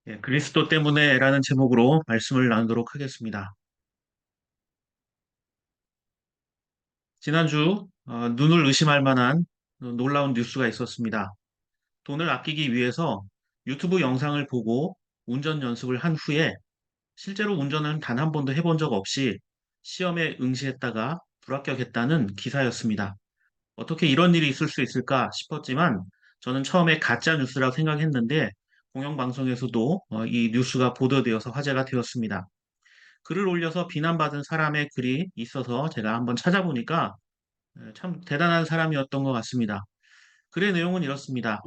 예, 그리스도 때문에라는 제목으로 말씀을 나누도록 하겠습니다. 지난주 눈을 의심할 만한 놀라운 뉴스가 있었습니다. 돈을 아끼기 위해서 유튜브 영상을 보고 운전 연습을 한 후에 실제로 운전은 단 한 번도 해본 적 없이 시험에 응시했다가 불합격했다는 기사였습니다. 어떻게 이런 일이 있을 수 있을까 싶었지만 저는 처음에 가짜 뉴스라고 생각했는데 공영방송에서도 이 뉴스가 보도되어서 화제가 되었습니다. 글을 올려서 비난받은 사람의 글이 있어서 제가 한번 찾아보니까 참 대단한 사람이었던 것 같습니다. 글의 내용은 이렇습니다.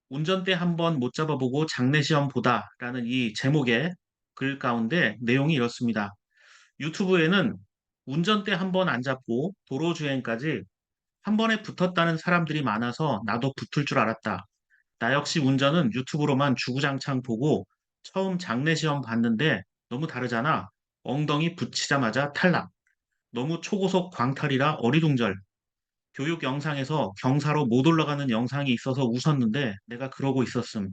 운전대 한번 못 잡아보고 장례시험 보다라는 이 제목의 글 가운데 내용이 이렇습니다. 유튜브에는 운전대 한번 안 잡고 도로주행까지 한 번에 붙었다는 사람들이 많아서 나도 붙을 줄 알았다. 나 역시 운전은 유튜브로만 주구장창 보고 처음 장례시험 봤는데 너무 다르잖아. 엉덩이 붙이자마자 탈락. 너무 초고속 광탈이라 어리둥절. 교육 영상에서 경사로 못 올라가는 영상이 있어서 웃었는데 내가 그러고 있었음.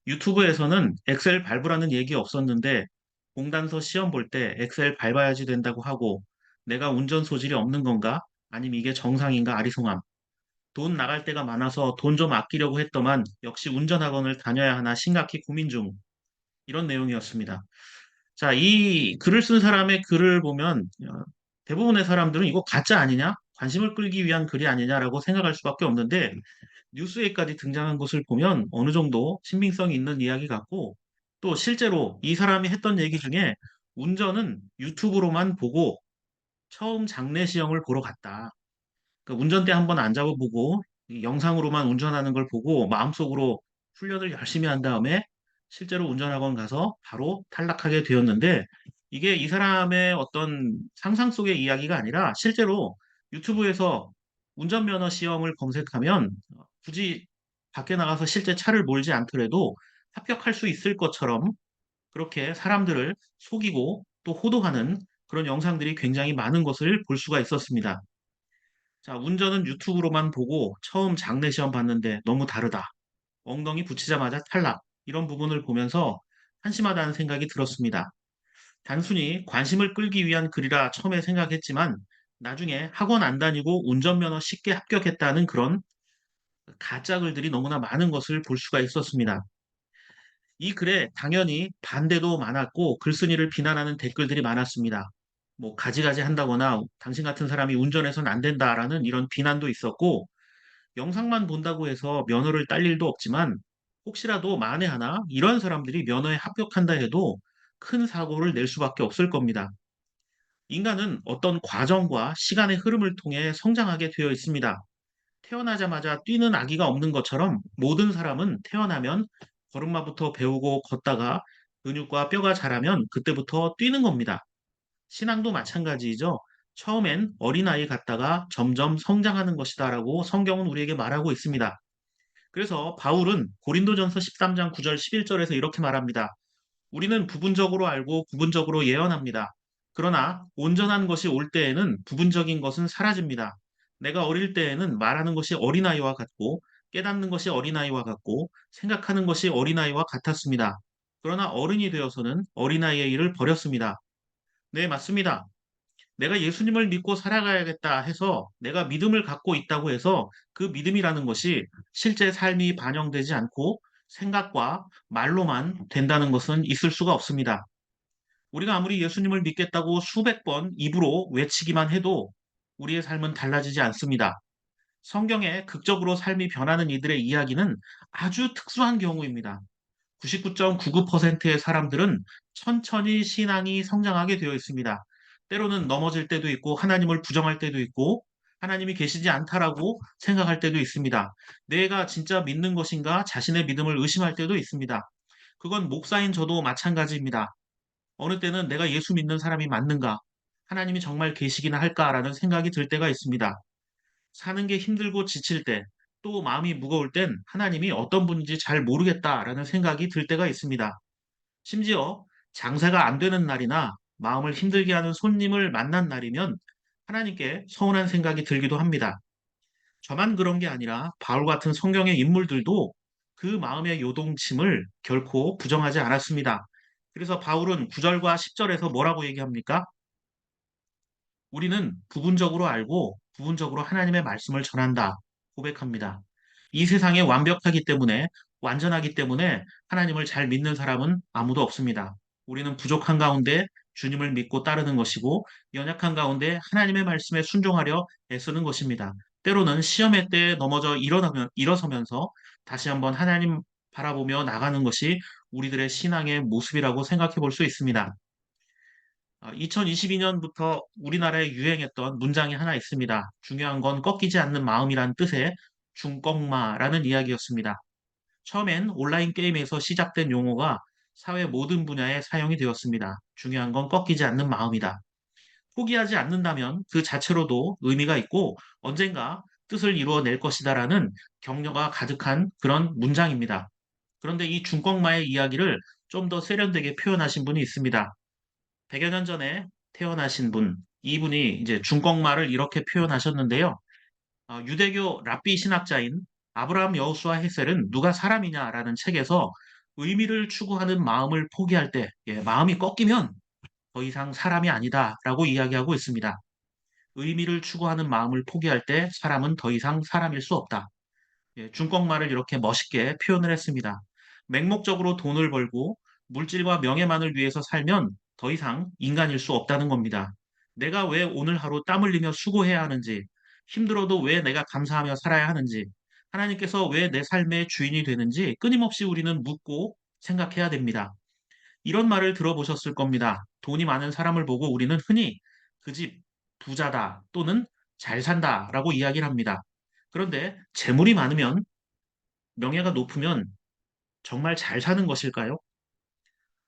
유튜브에서는 엑셀 밟으라는 얘기 없었는데 공단서 시험 볼 때 엑셀 밟아야지 된다고 하고 내가 운전 소질이 없는 건가? 아니면 이게 정상인가 아리송함. 돈 나갈 때가 많아서 돈 좀 아끼려고 했더만 역시 운전학원을 다녀야 하나 심각히 고민 중. 이런 내용이었습니다. 자, 이 글을 쓴 사람의 글을 보면 대부분의 사람들은 이거 가짜 아니냐? 관심을 끌기 위한 글이 아니냐라고 생각할 수밖에 없는데 뉴스에까지 등장한 것을 보면 어느 정도 신빙성이 있는 이야기 같고 또 실제로 이 사람이 했던 얘기 중에 운전은 유튜브로만 보고 처음 장례시험을 보러 갔다. 그러니까 운전대 한번 안 잡아보고 이 영상으로만 운전하는 걸 보고 마음속으로 훈련을 열심히 한 다음에 실제로 운전학원 가서 바로 탈락하게 되었는데 이게 이 사람의 어떤 상상 속의 이야기가 아니라 실제로 유튜브에서 운전면허 시험을 검색하면 굳이 밖에 나가서 실제 차를 몰지 않더라도 합격할 수 있을 것처럼 그렇게 사람들을 속이고 또 호도하는 그런 영상들이 굉장히 많은 것을 볼 수가 있었습니다. 자, 운전은 유튜브로만 보고 처음 장례시험 봤는데 너무 다르다. 엉덩이 붙이자마자 탈락. 이런 부분을 보면서 한심하다는 생각이 들었습니다. 단순히 관심을 끌기 위한 글이라 처음에 생각했지만 나중에 학원 안 다니고 운전면허 쉽게 합격했다는 그런 가짜 글들이 너무나 많은 것을 볼 수가 있었습니다. 이 글에 당연히 반대도 많았고 글쓴이를 비난하는 댓글들이 많았습니다. 뭐 가지가지 한다거나 당신 같은 사람이 운전해서는 안 된다라는 이런 비난도 있었고 영상만 본다고 해서 면허를 딸 일도 없지만 혹시라도 만에 하나 이런 사람들이 면허에 합격한다 해도 큰 사고를 낼 수밖에 없을 겁니다. 인간은 어떤 과정과 시간의 흐름을 통해 성장하게 되어 있습니다. 태어나자마자 뛰는 아기가 없는 것처럼 모든 사람은 태어나면 걸음마부터 배우고 걷다가 근육과 뼈가 자라면 그때부터 뛰는 겁니다. 신앙도 마찬가지이죠. 처음엔 어린아이 같다가 점점 성장하는 것이다라고 성경은 우리에게 말하고 있습니다. 그래서 바울은 고린도전서 13장 9절 11절에서 이렇게 말합니다. 우리는 부분적으로 알고 부분적으로 예언합니다. 그러나 온전한 것이 올 때에는 부분적인 것은 사라집니다. 내가 어릴 때에는 말하는 것이 어린아이와 같고 깨닫는 것이 어린아이와 같고 생각하는 것이 어린아이와 같았습니다. 그러나 어른이 되어서는 어린아이의 일을 버렸습니다. 네, 맞습니다. 내가 예수님을 믿고 살아가야겠다 해서 내가 믿음을 갖고 있다고 해서 그 믿음이라는 것이 실제 삶이 반영되지 않고 생각과 말로만 된다는 것은 있을 수가 없습니다. 우리가 아무리 예수님을 믿겠다고 수백 번 입으로 외치기만 해도 우리의 삶은 달라지지 않습니다. 성경에 극적으로 삶이 변하는 이들의 이야기는 아주 특수한 경우입니다. 99.99%의 사람들은 천천히 신앙이 성장하게 되어 있습니다. 때로는 넘어질 때도 있고 하나님을 부정할 때도 있고 하나님이 계시지 않다라고 생각할 때도 있습니다. 내가 진짜 믿는 것인가 자신의 믿음을 의심할 때도 있습니다. 그건 목사인 저도 마찬가지입니다. 어느 때는 내가 예수 믿는 사람이 맞는가? 하나님이 정말 계시기나 할까라는 생각이 들 때가 있습니다. 사는 게 힘들고 지칠 때, 또 마음이 무거울 땐 하나님이 어떤 분인지 잘 모르겠다라는 생각이 들 때가 있습니다. 심지어 장사가 안 되는 날이나 마음을 힘들게 하는 손님을 만난 날이면 하나님께 서운한 생각이 들기도 합니다. 저만 그런 게 아니라 바울 같은 성경의 인물들도 그 마음의 요동침을 결코 부정하지 않았습니다. 그래서 바울은 9절과 10절에서 뭐라고 얘기합니까? 우리는 부분적으로 알고 부분적으로 하나님의 말씀을 전한다. 고백합니다. 이 세상에 완벽하기 때문에, 완전하기 때문에 하나님을 잘 믿는 사람은 아무도 없습니다. 우리는 부족한 가운데 주님을 믿고 따르는 것이고, 연약한 가운데 하나님의 말씀에 순종하려 애쓰는 것입니다. 때로는 시험의 때에 넘어져 일어서면서 다시 한번 하나님 바라보며 나가는 것이 우리들의 신앙의 모습이라고 생각해 볼 수 있습니다. 2022년부터 우리나라에 유행했던 문장이 하나 있습니다. 중요한 건 꺾이지 않는 마음이란 뜻의 중꺾마라는 이야기였습니다. 처음엔 온라인 게임에서 시작된 용어가 사회 모든 분야에 사용이 되었습니다. 중요한 건 꺾이지 않는 마음이다. 포기하지 않는다면 그 자체로도 의미가 있고 언젠가 뜻을 이루어낼 것이다라는 격려가 가득한 그런 문장입니다. 그런데 이 중꺾마의 이야기를 좀 더 세련되게 표현하신 분이 있습니다. 100여 년 전에 태어나신 분, 이분이 이제 중꺾말을 이렇게 표현하셨는데요. 유대교 랍비 신학자인 아브라함 여호수아 헤셀은 누가 사람이냐라는 책에서 의미를 추구하는 마음을 포기할 때, 마음이 꺾이면 더 이상 사람이 아니다라고 이야기하고 있습니다. 의미를 추구하는 마음을 포기할 때 사람은 더 이상 사람일 수 없다. 중꺾말을 이렇게 멋있게 표현을 했습니다. 맹목적으로 돈을 벌고 물질과 명예만을 위해서 살면 더 이상 인간일 수 없다는 겁니다. 내가 왜 오늘 하루 땀 흘리며 수고해야 하는지, 힘들어도 왜 내가 감사하며 살아야 하는지, 하나님께서 왜 내 삶의 주인이 되는지 끊임없이 우리는 묻고 생각해야 됩니다. 이런 말을 들어보셨을 겁니다. 돈이 많은 사람을 보고 우리는 흔히 그 집 부자다 또는 잘 산다라고 이야기를 합니다. 그런데 재물이 많으면 명예가 높으면 정말 잘 사는 것일까요?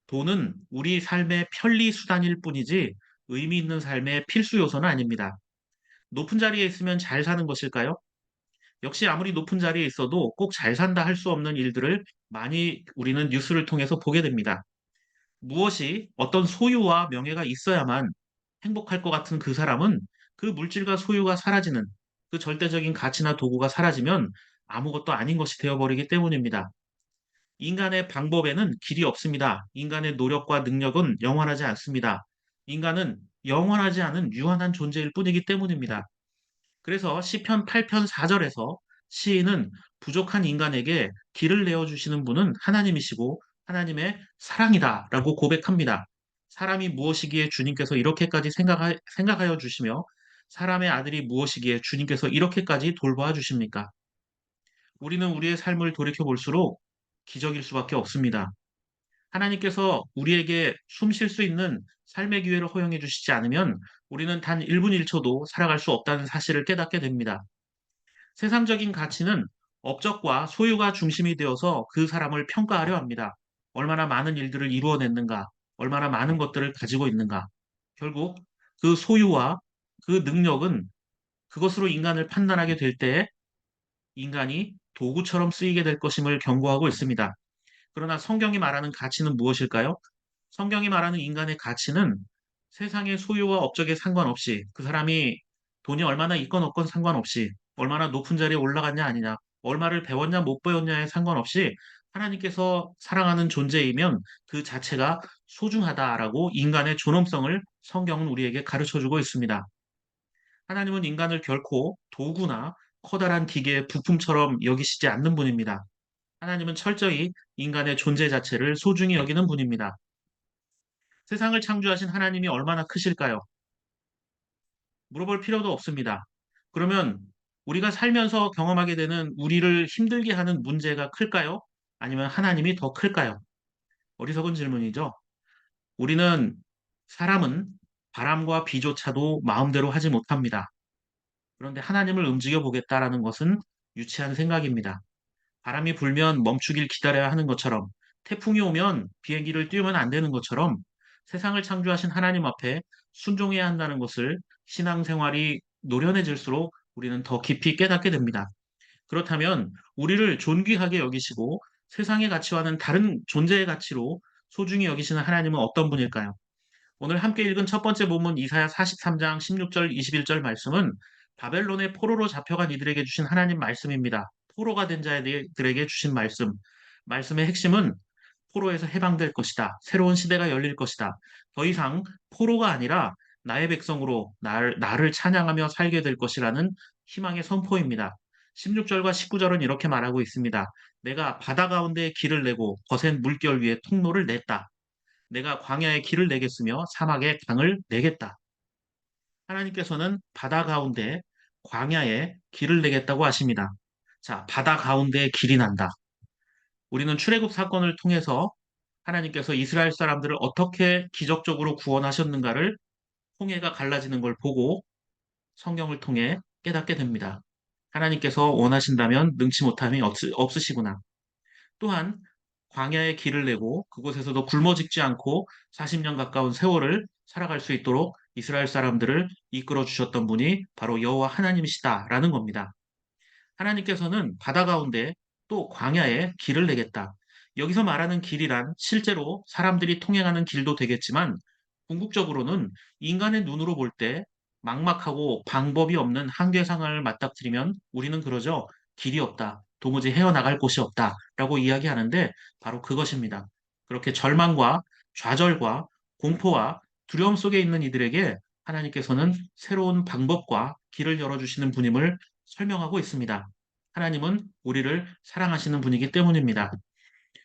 돈은 우리 삶의 편리 수단일 뿐이지 의미 있는 삶의 필수 요소는 아닙니다. 높은 자리에 있으면 잘 사는 것일까요? 역시 아무리 높은 자리에 있어도 꼭 잘 산다 할 수 없는 일들을 많이 우리는 뉴스를 통해서 보게 됩니다. 무엇이 어떤 소유와 명예가 있어야만 행복할 것 같은 그 사람은 그 물질과 소유가 사라지는 그 절대적인 가치나 도구가 사라지면 아무것도 아닌 것이 되어버리기 때문입니다. 인간의 방법에는 길이 없습니다. 인간의 노력과 능력은 영원하지 않습니다. 인간은 영원하지 않은 유한한 존재일 뿐이기 때문입니다. 그래서 시편 8편 4절에서 시인은 부족한 인간에게 길을 내어주시는 분은 하나님이시고 하나님의 사랑이다라고 고백합니다. 사람이 무엇이기에 주님께서 이렇게까지 생각하여 주시며 사람의 아들이 무엇이기에 주님께서 이렇게까지 돌보아 주십니까? 우리는 우리의 삶을 돌이켜 볼수록 기적일 수밖에 없습니다. 하나님께서 우리에게 숨 쉴 수 있는 삶의 기회를 허용해 주시지 않으면 우리는 단 1분 1초도 살아갈 수 없다는 사실을 깨닫게 됩니다. 세상적인 가치는 업적과 소유가 중심이 되어서 그 사람을 평가하려 합니다. 얼마나 많은 일들을 이루어냈는가, 얼마나 많은 것들을 가지고 있는가. 결국 그 소유와 그 능력은 그것으로 인간을 판단하게 될 때 인간이 도구처럼 쓰이게 될 것임을 경고하고 있습니다. 그러나 성경이 말하는 가치는 무엇일까요? 성경이 말하는 인간의 가치는 세상의 소유와 업적에 상관없이 그 사람이 돈이 얼마나 있건 없건 상관없이 얼마나 높은 자리에 올라갔냐 아니냐 얼마를 배웠냐 못 배웠냐에 상관없이 하나님께서 사랑하는 존재이면 그 자체가 소중하다라고 인간의 존엄성을 성경은 우리에게 가르쳐 주고 있습니다. 하나님은 인간을 결코 도구나 커다란 기계의 부품처럼 여기시지 않는 분입니다. 하나님은 철저히 인간의 존재 자체를 소중히 여기는 분입니다. 세상을 창조하신 하나님이 얼마나 크실까요? 물어볼 필요도 없습니다. 그러면 우리가 살면서 경험하게 되는 우리를 힘들게 하는 문제가 클까요? 아니면 하나님이 더 클까요? 어리석은 질문이죠. 우리는 사람은 바람과 비조차도 마음대로 하지 못합니다. 그런데 하나님을 움직여 보겠다라는 것은 유치한 생각입니다. 바람이 불면 멈추길 기다려야 하는 것처럼, 태풍이 오면 비행기를 띄우면 안 되는 것처럼 세상을 창조하신 하나님 앞에 순종해야 한다는 것을 신앙생활이 노련해질수록 우리는 더 깊이 깨닫게 됩니다. 그렇다면 우리를 존귀하게 여기시고 세상의 가치와는 다른 존재의 가치로 소중히 여기시는 하나님은 어떤 분일까요? 오늘 함께 읽은 첫 번째 본문 이사야 43장 16절 21절 말씀은 바벨론의 포로로 잡혀간 이들에게 주신 하나님 말씀입니다. 포로가 된 자들에게 주신 말씀. 말씀의 핵심은 포로에서 해방될 것이다. 새로운 시대가 열릴 것이다. 더 이상 포로가 아니라 나의 백성으로 나를 찬양하며 살게 될 것이라는 희망의 선포입니다. 16절과 19절은 이렇게 말하고 있습니다. 내가 바다 가운데에 길을 내고 거센 물결 위에 통로를 냈다. 내가 광야에 길을 내겠으며 사막에 강을 내겠다. 하나님께서는 바다 가운데 광야에 길을 내겠다고 하십니다. 자, 바다 가운데에 길이 난다. 우리는 출애굽 사건을 통해서 하나님께서 이스라엘 사람들을 어떻게 기적적으로 구원하셨는가를 홍해가 갈라지는 걸 보고 성경을 통해 깨닫게 됩니다. 하나님께서 원하신다면 능치 못함이 없으시구나. 또한 광야에 길을 내고 그곳에서도 굶어 죽지 않고 40년 가까운 세월을 살아갈 수 있도록 이스라엘 사람들을 이끌어 주셨던 분이 바로 여호와 하나님이시다라는 겁니다. 하나님께서는 바다 가운데 또 광야에 길을 내겠다. 여기서 말하는 길이란 실제로 사람들이 통행하는 길도 되겠지만 궁극적으로는 인간의 눈으로 볼 때 막막하고 방법이 없는 한계 상황을 맞닥뜨리면 우리는 그러죠. 길이 없다. 도무지 헤어나갈 곳이 없다. 라고 이야기하는데 바로 그것입니다. 그렇게 절망과 좌절과 공포와 두려움 속에 있는 이들에게 하나님께서는 새로운 방법과 길을 열어주시는 분임을 설명하고 있습니다. 하나님은 우리를 사랑하시는 분이기 때문입니다.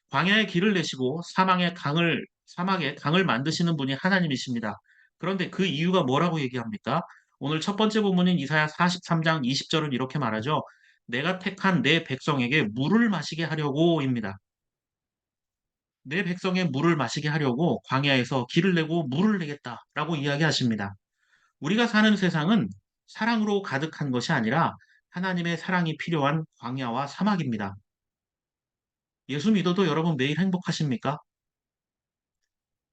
광야에 길을 내시고 사막에 강을 만드시는 분이 하나님이십니다. 그런데 그 이유가 뭐라고 얘기합니까? 오늘 첫 번째 본문인 이사야 43장 20절은 이렇게 말하죠. 내가 택한 내 백성에게 물을 마시게 하려고입니다. 내 백성의 물을 마시게 하려고 광야에서 길을 내고 물을 내겠다라고 이야기하십니다. 우리가 사는 세상은 사랑으로 가득한 것이 아니라 하나님의 사랑이 필요한 광야와 사막입니다. 예수 믿어도 여러분 매일 행복하십니까?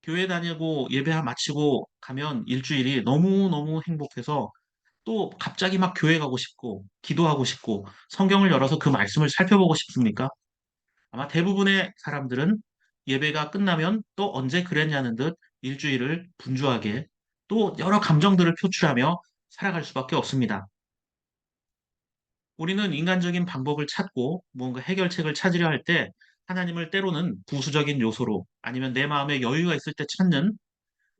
교회 다니고 예배 마치고 가면 일주일이 너무너무 행복해서 또 갑자기 막 교회 가고 싶고 기도하고 싶고 성경을 열어서 그 말씀을 살펴보고 싶습니까? 아마 대부분의 사람들은 예배가 끝나면 또 언제 그랬냐는 듯 일주일을 분주하게 또 여러 감정들을 표출하며 살아갈 수밖에 없습니다. 우리는 인간적인 방법을 찾고 무언가 해결책을 찾으려 할 때 하나님을 때로는 부수적인 요소로 아니면 내 마음에 여유가 있을 때 찾는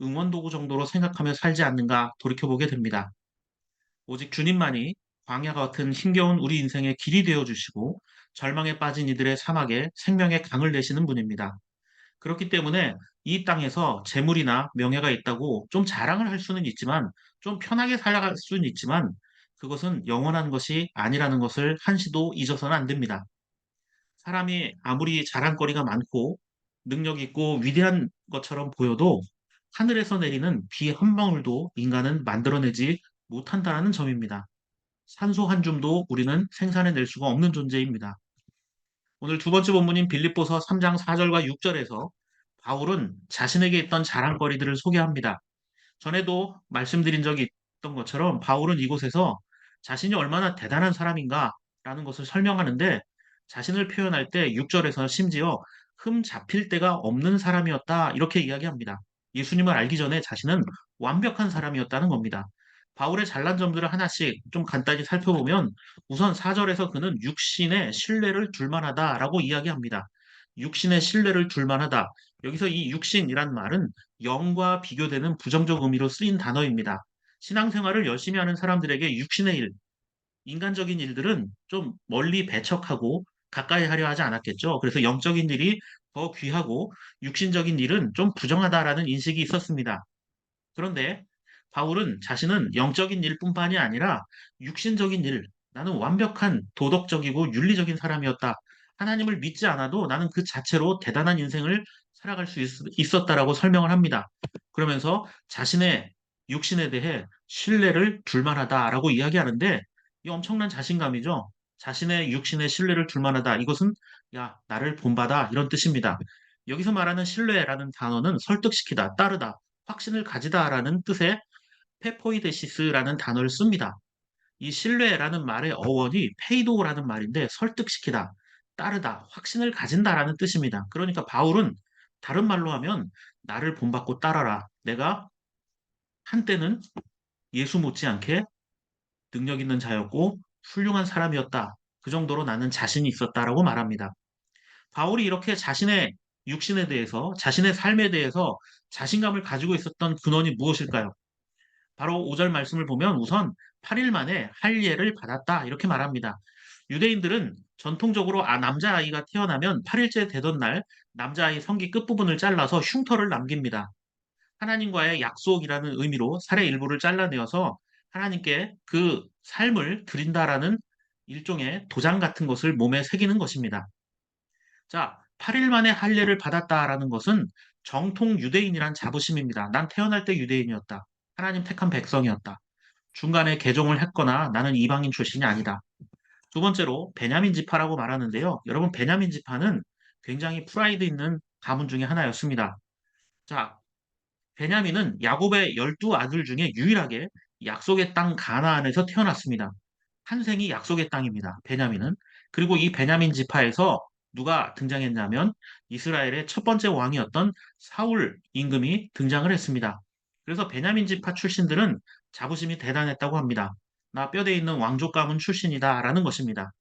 응원도구 정도로 생각하며 살지 않는가 돌이켜보게 됩니다. 오직 주님만이 광야 같은 힘겨운 우리 인생의 길이 되어 주시고 절망에 빠진 이들의 사막에 생명의 강을 내시는 분입니다. 그렇기 때문에 이 땅에서 재물이나 명예가 있다고 좀 자랑을 할 수는 있지만 좀 편하게 살아갈 수는 있지만 그것은 영원한 것이 아니라는 것을 한시도 잊어서는 안 됩니다. 사람이 아무리 자랑거리가 많고 능력 있고 위대한 것처럼 보여도 하늘에서 내리는 비 한 방울도 인간은 만들어내지 못한다는 점입니다. 산소 한 줌도 우리는 생산해낼 수가 없는 존재입니다. 오늘 두 번째 본문인 빌립보서 3장 4절과 6절에서 바울은 자신에게 있던 자랑거리들을 소개합니다. 전에도 말씀드린 적이 있던 것처럼 바울은 이곳에서 자신이 얼마나 대단한 사람인가라는 것을 설명하는데 자신을 표현할 때 6절에서 심지어 흠 잡힐 데가 없는 사람이었다 이렇게 이야기합니다. 예수님을 알기 전에 자신은 완벽한 사람이었다는 겁니다. 바울의 잘난 점들을 하나씩 좀 간단히 살펴보면 우선 4절에서 그는 육신의 신뢰를 둘 만하다라고 이야기합니다. 육신의 신뢰를 둘 만하다. 여기서 이 육신이란 말은 영과 비교되는 부정적 의미로 쓰인 단어입니다. 신앙생활을 열심히 하는 사람들에게 육신의 일, 인간적인 일들은 좀 멀리 배척하고 가까이 하려 하지 않았겠죠. 그래서 영적인 일이 더 귀하고 육신적인 일은 좀 부정하다라는 인식이 있었습니다. 그런데 바울은 자신은 영적인 일뿐만이 아니라 육신적인 일, 나는 완벽한 도덕적이고 윤리적인 사람이었다. 하나님을 믿지 않아도 나는 그 자체로 대단한 인생을 살아갈 수 있었다라고 설명을 합니다. 그러면서 자신의 육신에 대해 신뢰를 둘 만하다라고 이야기하는데 이 엄청난 자신감이죠. 자신의 육신에 신뢰를 둘 만하다. 이것은 야, 나를 본받아 이런 뜻입니다. 여기서 말하는 신뢰라는 단어는 설득시키다, 따르다, 확신을 가지다라는 뜻의 페포이데시스라는 단어를 씁니다. 이 신뢰라는 말의 어원이 페이도라는 말인데 설득시키다, 따르다, 확신을 가진다라는 뜻입니다. 그러니까 바울은 다른 말로 하면 나를 본받고 따라라. 내가 한때는 예수 못지않게 능력 있는 자였고 훌륭한 사람이었다. 그 정도로 나는 자신이 있었다라고 말합니다. 바울이 이렇게 자신의 육신에 대해서, 자신의 삶에 대해서 자신감을 가지고 있었던 근원이 무엇일까요? 바로 5절 말씀을 보면 우선 8일 만에 할례를 받았다 이렇게 말합니다. 유대인들은 전통적으로 남자아이가 태어나면 8일째 되던 날 남자아이 성기 끝부분을 잘라서 흉터를 남깁니다. 하나님과의 약속이라는 의미로 살의 일부를 잘라내어서 하나님께 그 삶을 드린다라는 일종의 도장 같은 것을 몸에 새기는 것입니다. 자, 8일 만에 할례를 받았다라는 것은 정통 유대인이란 자부심입니다. 난 태어날 때 유대인이었다. 하나님 택한 백성이었다. 중간에 개종을 했거나 나는 이방인 출신이 아니다. 두 번째로 베냐민 지파라고 말하는데요. 여러분 베냐민 지파는 굉장히 프라이드 있는 가문 중에 하나였습니다. 자, 베냐민은 야곱의 12아들 중에 유일하게 약속의 땅 가나안에서 태어났습니다. 한생이 약속의 땅입니다. 베냐민은. 그리고 이 베냐민 지파에서 누가 등장했냐면 이스라엘의 첫 번째 왕이었던 사울 임금이 등장을 했습니다. 그래서 베냐민 지파 출신들은 자부심이 대단했다고 합니다. 나 뼈대 있는 왕족 가문 출신이다라는 것입니다.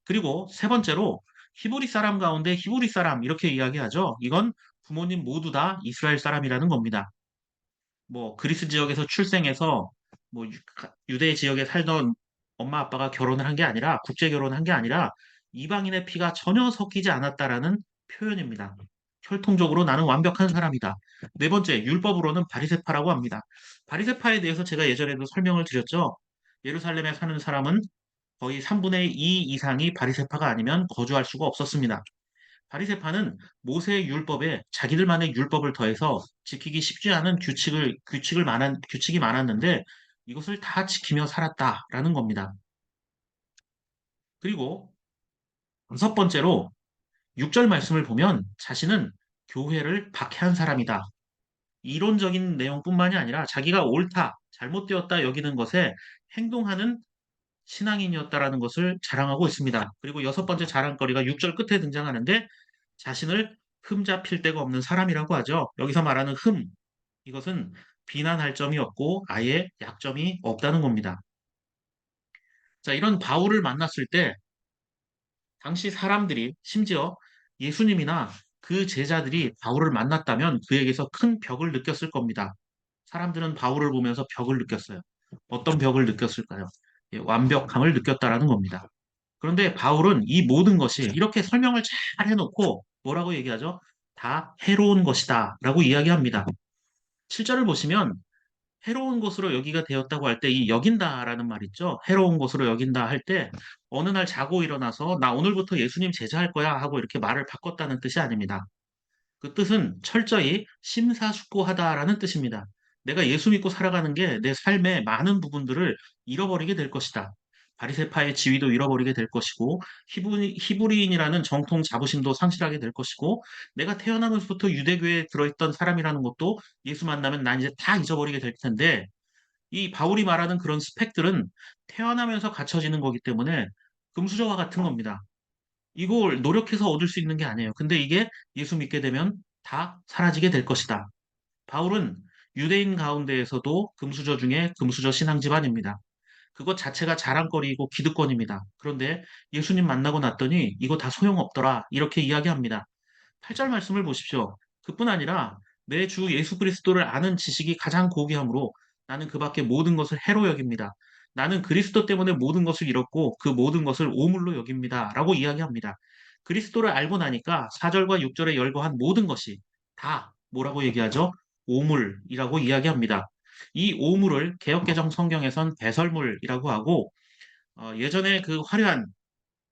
그리고 세 번째로 히브리 사람 가운데 히브리 사람 이렇게 이야기하죠. 이건 부모님 모두 다 이스라엘 사람이라는 겁니다. 뭐 그리스 지역에서 출생해서 뭐 유대 지역에 살던 엄마 아빠가 결혼을 한 게 아니라 국제 결혼을 한 게 아니라 이방인의 피가 전혀 섞이지 않았다라는 표현입니다. 혈통적으로 나는 완벽한 사람이다. 네 번째, 율법으로는 바리새파라고 합니다. 바리새파에 대해서 제가 예전에도 설명을 드렸죠. 예루살렘에 사는 사람은 거의 3분의 2 이상이 바리새파가 아니면 거주할 수가 없었습니다. 바리새파는 모세의 율법에 자기들만의 율법을 더해서 지키기 쉽지 않은 규칙이 많았는데 이것을 다 지키며 살았다라는 겁니다. 그리고 다섯 번째로 6절 말씀을 보면 자신은 교회를 박해한 사람이다. 이론적인 내용뿐만이 아니라 자기가 옳다, 잘못되었다 여기는 것에 행동하는 신앙인이었다라는 것을 자랑하고 있습니다. 그리고 여섯 번째 자랑거리가 6절 끝에 등장하는데 자신을 흠잡힐 데가 없는 사람이라고 하죠. 여기서 말하는 이것은 비난할 점이 없고 아예 약점이 없다는 겁니다. 자, 이런 바울을 만났을 때 당시 사람들이 심지어 예수님이나 그 제자들이 바울을 만났다면 그에게서 큰 벽을 느꼈을 겁니다. 사람들은 바울을 보면서 벽을 느꼈어요. 어떤 벽을 느꼈을까요? 예, 완벽함을 느꼈다라는 겁니다. 그런데 바울은 이 모든 것이 이렇게 설명을 잘 해놓고 뭐라고 얘기하죠? 다 해로운 것이다 라고 이야기합니다. 7절을 보시면 해로운 것으로 여기가 되었다고 할 때 이 여긴다라는 말 있죠. 해로운 것으로 여긴다 할 때 어느 날 자고 일어나서 나 오늘부터 예수님 제자할 거야 하고 이렇게 말을 바꿨다는 뜻이 아닙니다. 그 뜻은 철저히 심사숙고하다라는 뜻입니다. 내가 예수 믿고 살아가는 게 내 삶의 많은 부분들을 잃어버리게 될 것이다. 바리새파의 지위도 잃어버리게 될 것이고 히브리인이라는 정통 자부심도 상실하게 될 것이고 내가 태어나면서부터 유대교에 들어있던 사람이라는 것도 예수 만나면 난 이제 다 잊어버리게 될 텐데 이 바울이 말하는 그런 스펙들은 태어나면서 갖춰지는 거기 때문에 금수저와 같은 겁니다. 이걸 노력해서 얻을 수 있는 게 아니에요. 근데 이게 예수 믿게 되면 다 사라지게 될 것이다. 바울은 유대인 가운데에서도 금수저 중에 금수저 신앙 집안입니다. 그것 자체가 자랑거리이고 기득권입니다. 그런데 예수님 만나고 났더니 이거 다 소용없더라. 이렇게 이야기합니다. 8절 말씀을 보십시오. 그뿐 아니라 내 주 예수 그리스도를 아는 지식이 가장 고귀하므로 나는 그 밖에 모든 것을 해로 여깁니다. 나는 그리스도 때문에 모든 것을 잃었고 그 모든 것을 오물로 여깁니다. 라고 이야기합니다. 그리스도를 알고 나니까 4절과 6절에 열거한 모든 것이 다 뭐라고 얘기하죠? 오물이라고 이야기합니다. 이 오물을 개역개정 성경에선 배설물이라고 하고 예전에 그 화려한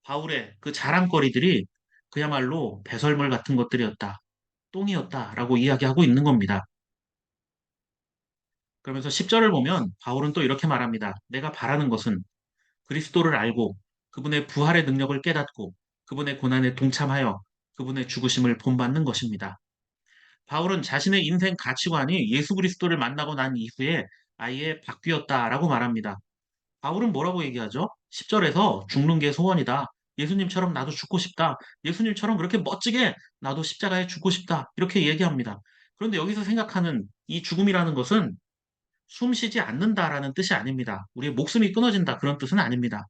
바울의 그 자랑거리들이 그야말로 배설물 같은 것들이었다. 똥이었다라고 이야기하고 있는 겁니다. 그러면서 10절을 보면 바울은 또 이렇게 말합니다. 내가 바라는 것은 그리스도를 알고 그분의 부활의 능력을 깨닫고 그분의 고난에 동참하여 그분의 죽으심을 본받는 것입니다. 바울은 자신의 인생 가치관이 예수 그리스도를 만나고 난 이후에 아예 바뀌었다라고 말합니다. 바울은 뭐라고 얘기하죠? 10절에서 죽는 게 소원이다. 예수님처럼 나도 죽고 싶다. 예수님처럼 그렇게 멋지게 나도 십자가에 죽고 싶다. 이렇게 얘기합니다. 그런데 여기서 생각하는 이 죽음이라는 것은 숨 쉬지 않는다라는 뜻이 아닙니다. 우리의 목숨이 끊어진다. 그런 뜻은 아닙니다.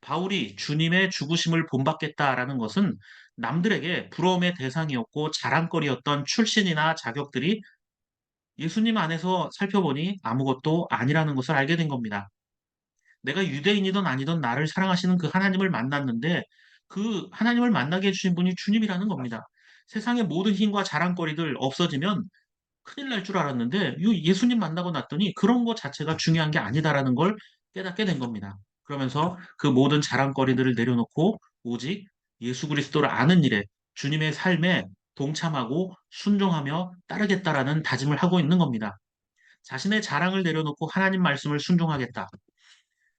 바울이 주님의 죽으심을 본받겠다라는 것은 남들에게 부러움의 대상이었고 자랑거리였던 출신이나 자격들이 예수님 안에서 살펴보니 아무것도 아니라는 것을 알게 된 겁니다. 내가 유대인이든 아니든 나를 사랑하시는 그 하나님을 만났는데 그 하나님을 만나게 해주신 분이 주님이라는 겁니다. 세상의 모든 힘과 자랑거리들 없어지면 큰일 날 줄 알았는데 이 예수님 만나고 났더니 그런 것 자체가 중요한 게 아니다라는 걸 깨닫게 된 겁니다. 그러면서 그 모든 자랑거리들을 내려놓고 오직 예수 그리스도를 아는 일에 주님의 삶에 동참하고 순종하며 따르겠다라는 다짐을 하고 있는 겁니다. 자신의 자랑을 내려놓고 하나님 말씀을 순종하겠다.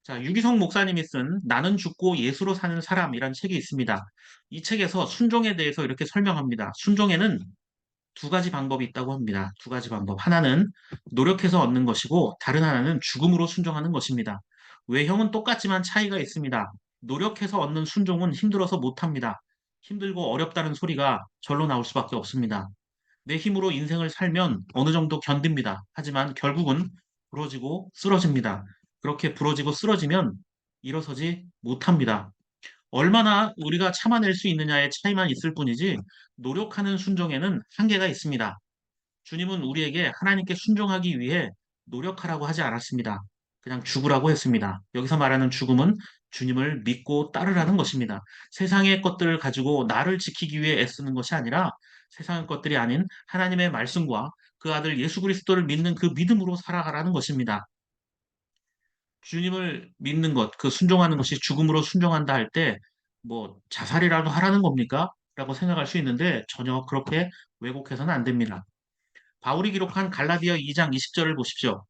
자, 유기성 목사님이 쓴 나는 죽고 예수로 사는 사람이란 책이 있습니다. 이 책에서 순종에 대해서 이렇게 설명합니다. 순종에는 두 가지 방법이 있다고 합니다. 두 가지 방법. 하나는 노력해서 얻는 것이고 다른 하나는 죽음으로 순종하는 것입니다. 외형은 똑같지만 차이가 있습니다. 노력해서 얻는 순종은 힘들어서 못합니다. 힘들고 어렵다는 소리가 절로 나올 수밖에 없습니다. 내 힘으로 인생을 살면 어느 정도 견딥니다. 하지만 결국은 부러지고 쓰러집니다. 그렇게 부러지고 쓰러지면 일어서지 못합니다. 얼마나 우리가 참아낼 수 있느냐의 차이만 있을 뿐이지 노력하는 순종에는 한계가 있습니다. 주님은 우리에게 하나님께 순종하기 위해 노력하라고 하지 않았습니다. 그냥 죽으라고 했습니다. 여기서 말하는 죽음은 주님을 믿고 따르라는 것입니다. 세상의 것들을 가지고 나를 지키기 위해 애쓰는 것이 아니라 세상의 것들이 아닌 하나님의 말씀과 그 아들 예수 그리스도를 믿는 그 믿음으로 살아가라는 것입니다. 주님을 믿는 것, 그 순종하는 것이 죽음으로 순종한다 할 때, 뭐, 자살이라도 하라는 겁니까? 라고 생각할 수 있는데, 전혀 그렇게 왜곡해서는 안 됩니다. 바울이 기록한 갈라디아 2장 20절을 보십시오.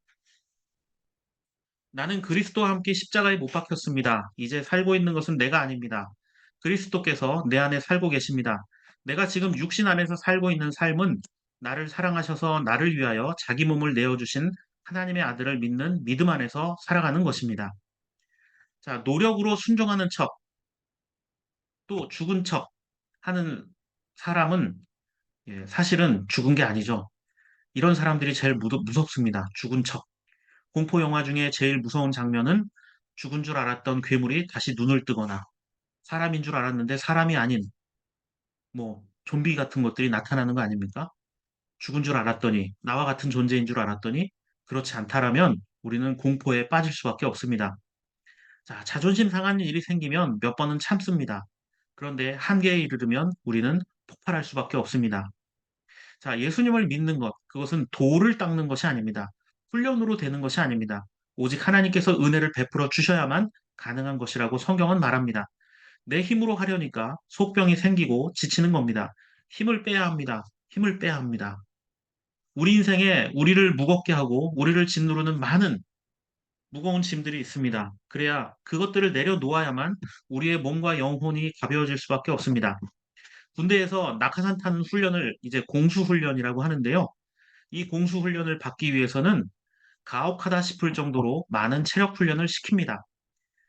나는 그리스도와 함께 십자가에 못 박혔습니다. 이제 살고 있는 것은 내가 아닙니다. 그리스도께서 내 안에 살고 계십니다. 내가 지금 육신 안에서 살고 있는 삶은 나를 사랑하셔서 나를 위하여 자기 몸을 내어주신 하나님의 아들을 믿는 믿음 안에서 살아가는 것입니다. 자, 노력으로 순종하는 척, 또 죽은 척 하는 사람은 사실은 죽은 게 아니죠. 이런 사람들이 제일 무섭습니다. 죽은 척. 공포 영화 중에 제일 무서운 장면은 죽은 줄 알았던 괴물이 다시 눈을 뜨거나 사람인 줄 알았는데 사람이 아닌 뭐 좀비 같은 것들이 나타나는 거 아닙니까? 죽은 줄 알았더니 나와 같은 존재인 줄 알았더니 그렇지 않다라면 우리는 공포에 빠질 수밖에 없습니다. 자, 자존심 상한 일이 생기면 몇 번은 참습니다. 그런데 한계에 이르르면 우리는 폭발할 수밖에 없습니다. 자, 예수님을 믿는 것, 그것은 돌을 닦는 것이 아닙니다. 훈련으로 되는 것이 아닙니다. 오직 하나님께서 은혜를 베풀어 주셔야만 가능한 것이라고 성경은 말합니다. 내 힘으로 하려니까 속병이 생기고 지치는 겁니다. 힘을 빼야 합니다. 힘을 빼야 합니다. 우리 인생에 우리를 무겁게 하고 우리를 짓누르는 많은 무거운 짐들이 있습니다. 그래야 그것들을 내려놓아야만 우리의 몸과 영혼이 가벼워질 수밖에 없습니다. 군대에서 낙하산 타는 훈련을 이제 공수훈련이라고 하는데요. 이 공수훈련을 받기 위해서는 가혹하다 싶을 정도로 많은 체력 훈련을 시킵니다.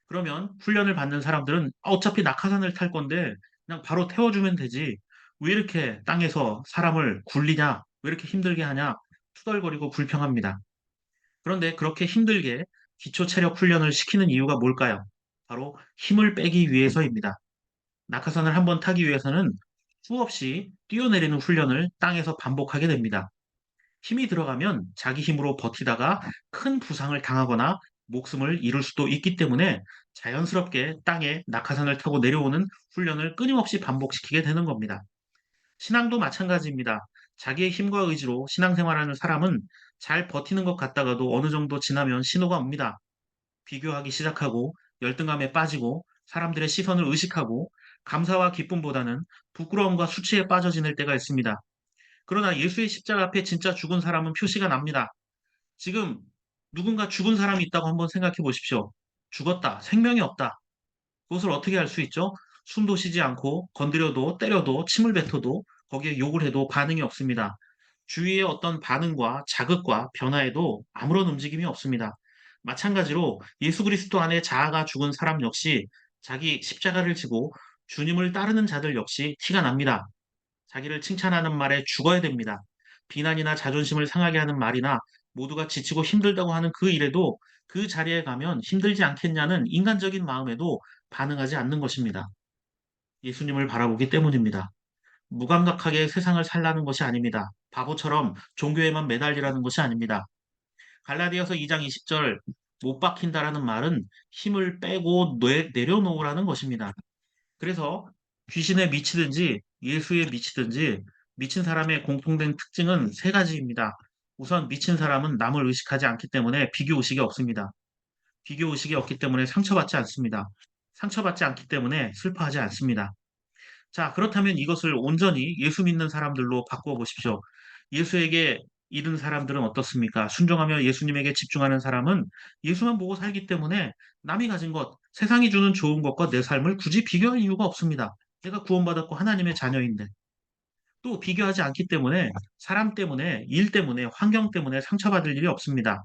그러면 훈련을 받는 사람들은 어차피 낙하산을 탈 건데 그냥 바로 태워주면 되지. 왜 이렇게 땅에서 사람을 굴리냐? 왜 이렇게 힘들게 하냐? 투덜거리고 불평합니다. 그런데 그렇게 힘들게 기초 체력 훈련을 시키는 이유가 뭘까요? 바로 힘을 빼기 위해서입니다. 낙하산을 한번 타기 위해서는 수없이 뛰어내리는 훈련을 땅에서 반복하게 됩니다. 힘이 들어가면 자기 힘으로 버티다가 큰 부상을 당하거나 목숨을 잃을 수도 있기 때문에 자연스럽게 땅에 낙하산을 타고 내려오는 훈련을 끊임없이 반복시키게 되는 겁니다. 신앙도 마찬가지입니다. 자기의 힘과 의지로 신앙생활하는 사람은 잘 버티는 것 같다가도 어느 정도 지나면 신호가 옵니다. 비교하기 시작하고 열등감에 빠지고 사람들의 시선을 의식하고 감사와 기쁨보다는 부끄러움과 수치에 빠져 지낼 때가 있습니다. 그러나 예수의 십자가 앞에 진짜 죽은 사람은 표시가 납니다. 지금 누군가 죽은 사람이 있다고 한번 생각해 보십시오. 죽었다. 생명이 없다. 그것을 어떻게 알 수 있죠? 숨도 쉬지 않고 건드려도 때려도 침을 뱉어도 거기에 욕을 해도 반응이 없습니다. 주위의 어떤 반응과 자극과 변화에도 아무런 움직임이 없습니다. 마찬가지로 예수 그리스도 안에 자아가 죽은 사람 역시 자기 십자가를 지고 주님을 따르는 자들 역시 티가 납니다. 자기를 칭찬하는 말에 죽어야 됩니다. 비난이나 자존심을 상하게 하는 말이나 모두가 지치고 힘들다고 하는 그 일에도 그 자리에 가면 힘들지 않겠냐는 인간적인 마음에도 반응하지 않는 것입니다. 예수님을 바라보기 때문입니다. 무감각하게 세상을 살라는 것이 아닙니다. 바보처럼 종교에만 매달리라는 것이 아닙니다. 갈라디아서 2장 20절 못 박힌다라는 말은 힘을 빼고 내려놓으라는 것입니다. 그래서 귀신에 미치든지 예수에 미치든지 미친 사람의 공통된 특징은 세 가지입니다. 우선 미친 사람은 남을 의식하지 않기 때문에 비교 의식이 없습니다. 비교 의식이 없기 때문에 상처받지 않습니다. 상처받지 않기 때문에 슬퍼하지 않습니다. 자, 그렇다면 이것을 온전히 예수 믿는 사람들로 바꾸어 보십시오. 예수에게 이른 사람들은 어떻습니까? 순종하며 예수님에게 집중하는 사람은 예수만 보고 살기 때문에 남이 가진 것, 세상이 주는 좋은 것과 내 삶을 굳이 비교할 이유가 없습니다. 내가 구원받았고 하나님의 자녀인데. 또 비교하지 않기 때문에 사람 때문에, 일 때문에, 환경 때문에 상처받을 일이 없습니다.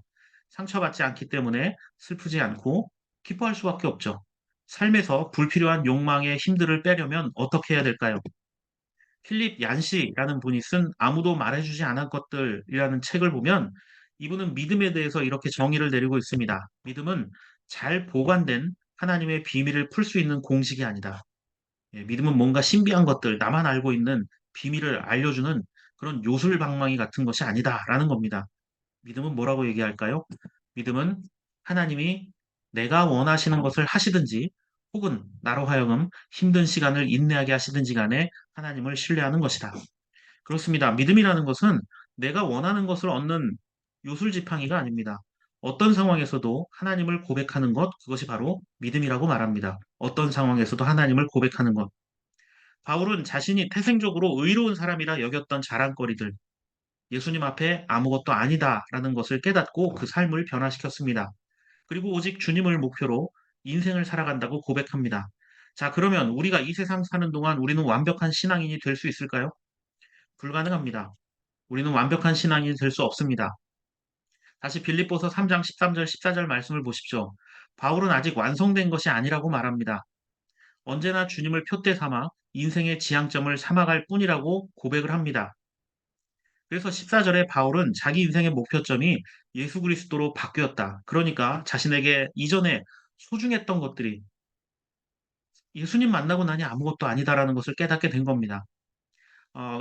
상처받지 않기 때문에 슬프지 않고 기뻐할 수밖에 없죠. 삶에서 불필요한 욕망의 힘들을 빼려면 어떻게 해야 될까요? 필립 얀시라는 분이 쓴 아무도 말해주지 않은 것들이라는 책을 보면 이분은 믿음에 대해서 이렇게 정의를 내리고 있습니다. 믿음은 잘 보관된 하나님의 비밀을 풀 수 있는 공식이 아니다. 예, 믿음은 뭔가 신비한 것들, 나만 알고 있는 비밀을 알려주는 그런 요술방망이 같은 것이 아니다라는 겁니다. 믿음은 뭐라고 얘기할까요? 믿음은 하나님이 내가 원하시는 것을 하시든지 혹은 나로 하여금 힘든 시간을 인내하게 하시든지 간에 하나님을 신뢰하는 것이다. 그렇습니다. 믿음이라는 것은 내가 원하는 것을 얻는 요술지팡이가 아닙니다. 어떤 상황에서도 하나님을 고백하는 것, 그것이 바로 믿음이라고 말합니다. 어떤 상황에서도 하나님을 고백하는 것. 바울은 자신이 태생적으로 의로운 사람이라 여겼던 자랑거리들, 예수님 앞에 아무것도 아니다라는 것을 깨닫고 그 삶을 변화시켰습니다. 그리고 오직 주님을 목표로 인생을 살아간다고 고백합니다. 자, 그러면 우리가 이 세상 사는 동안 우리는 완벽한 신앙인이 될 수 있을까요? 불가능합니다. 우리는 완벽한 신앙인이 될 수 없습니다. 다시 빌립보서 3장 13절 14절 말씀을 보십시오. 바울은 아직 완성된 것이 아니라고 말합니다. 언제나 주님을 표대 삼아 인생의 지향점을 삼아갈 뿐이라고 고백을 합니다. 그래서 14절에 바울은 자기 인생의 목표점이 예수 그리스도로 바뀌었다. 그러니까 자신에게 이전에 소중했던 것들이 예수님 만나고 나니 아무것도 아니다라는 것을 깨닫게 된 겁니다.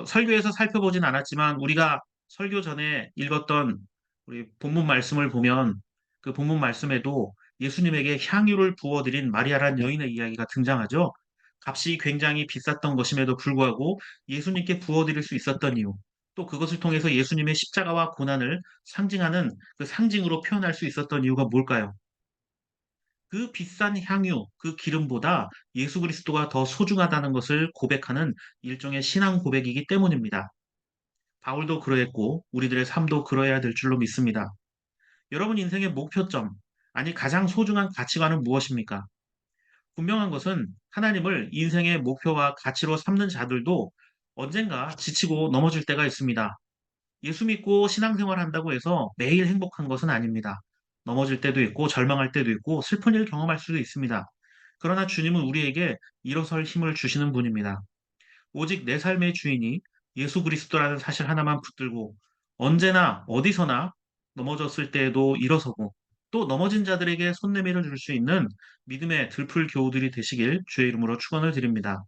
설교에서 살펴보진 않았지만 우리가 설교 전에 읽었던 우리 본문 말씀을 보면 그 본문 말씀에도 예수님에게 향유를 부어드린 마리아란 여인의 이야기가 등장하죠. 값이 굉장히 비쌌던 것임에도 불구하고 예수님께 부어드릴 수 있었던 이유, 또 그것을 통해서 예수님의 십자가와 고난을 상징하는 그 상징으로 표현할 수 있었던 이유가 뭘까요? 그 비싼 향유, 그 기름보다 예수 그리스도가 더 소중하다는 것을 고백하는 일종의 신앙 고백이기 때문입니다. 바울도 그러했고 우리들의 삶도 그러해야 될 줄로 믿습니다. 여러분 인생의 목표점, 아니 가장 소중한 가치관은 무엇입니까? 분명한 것은 하나님을 인생의 목표와 가치로 삼는 자들도 언젠가 지치고 넘어질 때가 있습니다. 예수 믿고 신앙생활 한다고 해서 매일 행복한 것은 아닙니다. 넘어질 때도 있고 절망할 때도 있고 슬픈 일 경험할 수도 있습니다. 그러나 주님은 우리에게 일어설 힘을 주시는 분입니다. 오직 내 삶의 주인이 예수 그리스도라는 사실 하나만 붙들고 언제나 어디서나 넘어졌을 때에도 일어서고 또 넘어진 자들에게 손내밀어 줄 수 있는 믿음의 들풀 교우들이 되시길 주의 이름으로 축원을 드립니다.